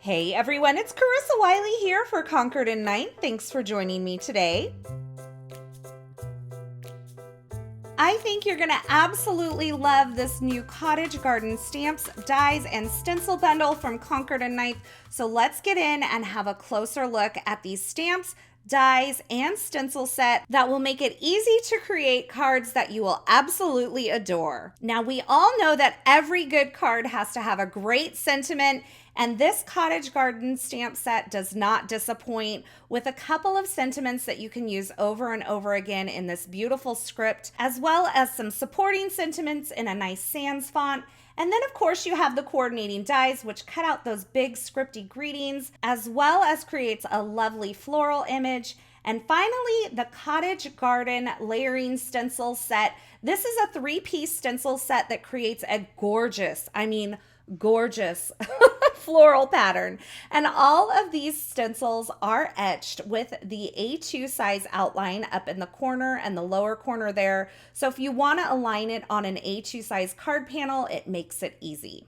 Hey everyone, it's Carissa Wiley here for Concord and Ninth. Thanks for joining me today. I think you're going to absolutely love this new Cottage Garden Stamps, Dies, and Stencil bundle from Concord and Ninth. So let's get in and have a closer look at these stamps, dies, and stencil set that will make it easy to create cards that you will absolutely adore. Now, we all know that every good card has to have a great sentiment, and this Cottage Garden stamp set does not disappoint, with a couple of sentiments that you can use over and over again in this beautiful script, as well as some supporting sentiments in a nice sans font. And then, of course, you have the coordinating dies, which cut out those big scripty greetings, as well as creates a lovely floral image. And finally, the Cottage Garden layering stencil set. This is a 3-piece stencil set that creates a gorgeous floral pattern. And all of these stencils are etched with the A2 size outline up in the corner and the lower corner there. So if you want to align it on an A2 size card panel, it makes it easy.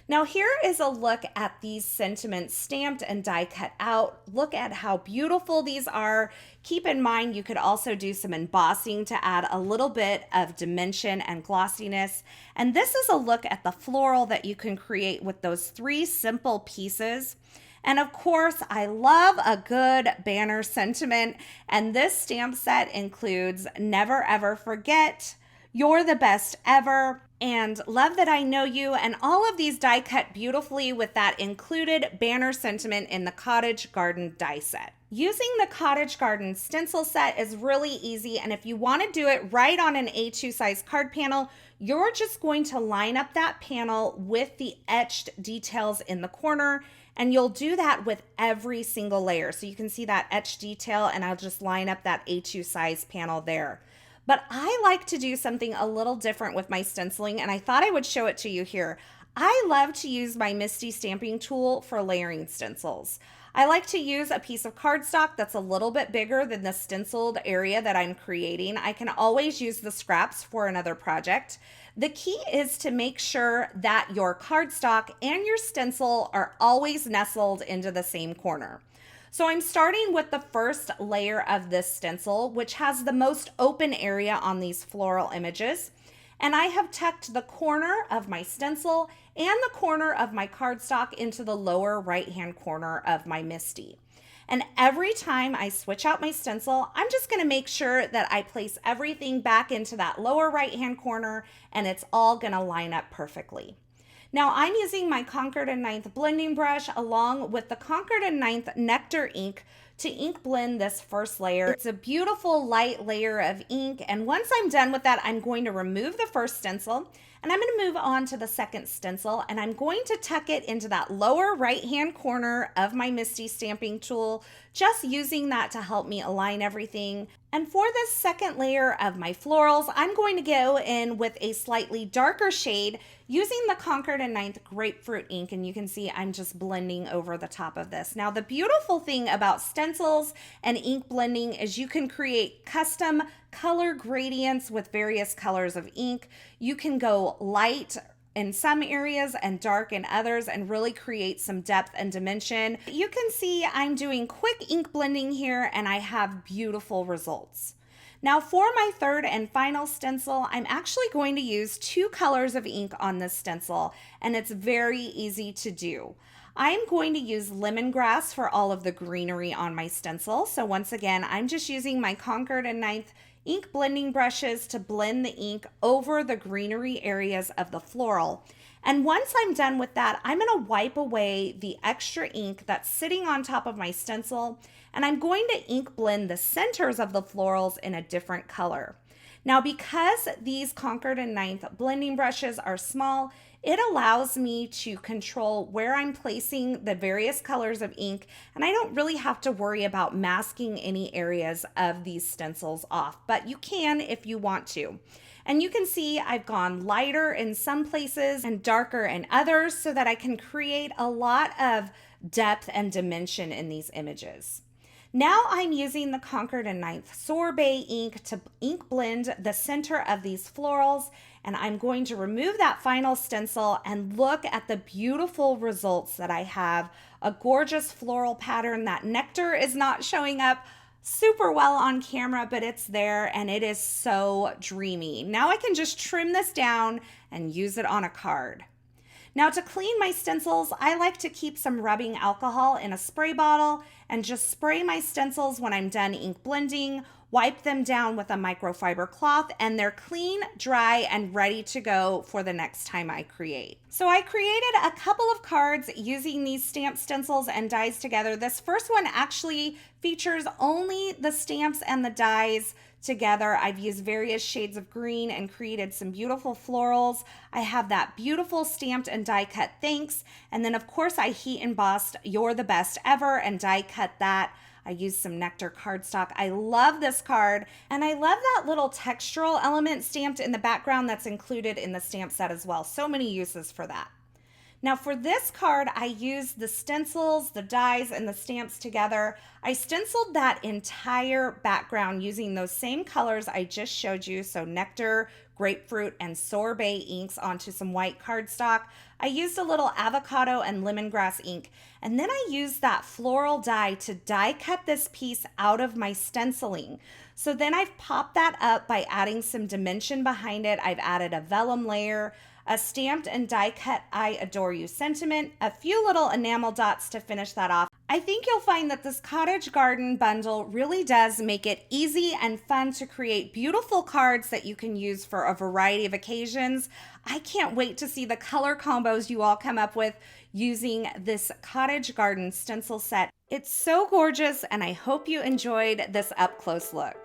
Now here is a look at these sentiments stamped and die cut out. Look at how beautiful these are. Keep in mind you could also do some embossing to add a little bit of dimension and glossiness. And this is a look at the floral that you can create with those 3 simple pieces. And of course, I love a good banner sentiment. And this stamp set includes "Never Ever Forget," "You're the Best Ever," and "Love That I Know You," and all of these die cut beautifully with that included banner sentiment in the Cottage Garden die set. Using the Cottage Garden stencil set is really easy, and if you want to do it right on an A2 size card panel, you're just going to line up that panel with the etched details in the corner, and you'll do that with every single layer. So you can see that etched detail, and I'll just line up that A2 size panel there. But I like to do something a little different with my stenciling, and I thought I would show it to you here. I love to use my MISTI stamping tool for layering stencils. I like to use a piece of cardstock that's a little bit bigger than the stenciled area that I'm creating. I can always use the scraps for another project. The key is to make sure that your cardstock and your stencil are always nestled into the same corner. So I'm starting with the first layer of this stencil, which has the most open area on these floral images. And I have tucked the corner of my stencil and the corner of my cardstock into the lower right-hand corner of my MISTI. And every time I switch out my stencil, I'm just going to make sure that I place everything back into that lower right-hand corner, and it's all going to line up perfectly. Now I'm using my Concord and Ninth blending brush along with the Concord and Ninth Nectar ink to ink blend this first layer. It's a beautiful light layer of ink, and once I'm done with that, I'm going to remove the first stencil and I'm going to move on to the second stencil, and I'm going to tuck it into that lower right-hand corner of my MISTI stamping tool, just using that to help me align everything. And for this second layer of my florals, I'm going to go in with a slightly darker shade using the Concord and Ninth grapefruit ink, and you can see I'm just blending over the top of this. Now, the beautiful thing about stencils and ink blending is you can create custom color gradients with various colors of ink. You can go light in some areas and dark in others and really create some depth and dimension. You can see I'm doing quick ink blending here, and I have beautiful results. Now for my third and final stencil, I'm actually going to use 2 colors of ink on this stencil, and it's very easy to do. I'm going to use lemongrass for all of the greenery on my stencil. So once again, I'm just using my Concord and Ninth ink blending brushes to blend the ink over the greenery areas of the floral. And once I'm done with that, I'm going to wipe away the extra ink that's sitting on top of my stencil, and I'm going to ink blend the centers of the florals in a different color. Now, because these Concord and Ninth blending brushes are small, it allows me to control where I'm placing the various colors of ink, and I don't really have to worry about masking any areas of these stencils off, but you can if you want to. And you can see I've gone lighter in some places and darker in others so that I can create a lot of depth and dimension in these images. Now I'm using the Concord and Ninth Sorbet ink to ink blend the center of these florals, And I'm going to remove that final stencil and look at the beautiful results that I have. A gorgeous floral pattern. That nectar is not showing up super well on camera, but it's there and it is so dreamy. Now I can just trim this down and use it on a card. Now to clean my stencils, I like to keep some rubbing alcohol in a spray bottle and just spray my stencils when I'm done ink blending, wipe them down with a microfiber cloth, and they're clean, dry, and ready to go for the next time I create. So I created a couple of cards using these stamp stencils and dies together. This first one actually features only the stamps and the dies together. I've used various shades of green and created some beautiful florals. I have that beautiful stamped and die cut thanks. And then of course I heat embossed "You're the Best Ever" and die cut that. I used some nectar cardstock. I love this card, and I love that little textural element stamped in the background that's included in the stamp set as well. So many uses for that. Now for this card, I used the stencils, the dies, and the stamps together. I stenciled that entire background using those same colors I just showed you, so nectar, grapefruit, and sorbet inks onto some white cardstock. I used a little avocado and lemongrass ink, and then I used that floral die to die cut this piece out of my stenciling. So then I've popped that up by adding some dimension behind it. I've added a vellum layer, a stamped and die cut "I Adore You" sentiment, a few little enamel dots to finish that off. I think you'll find that this Cottage Garden bundle really does make it easy and fun to create beautiful cards that you can use for a variety of occasions. I can't wait to see the color combos you all come up with using this Cottage Garden stencil set. It's so gorgeous, and I hope you enjoyed this up close look.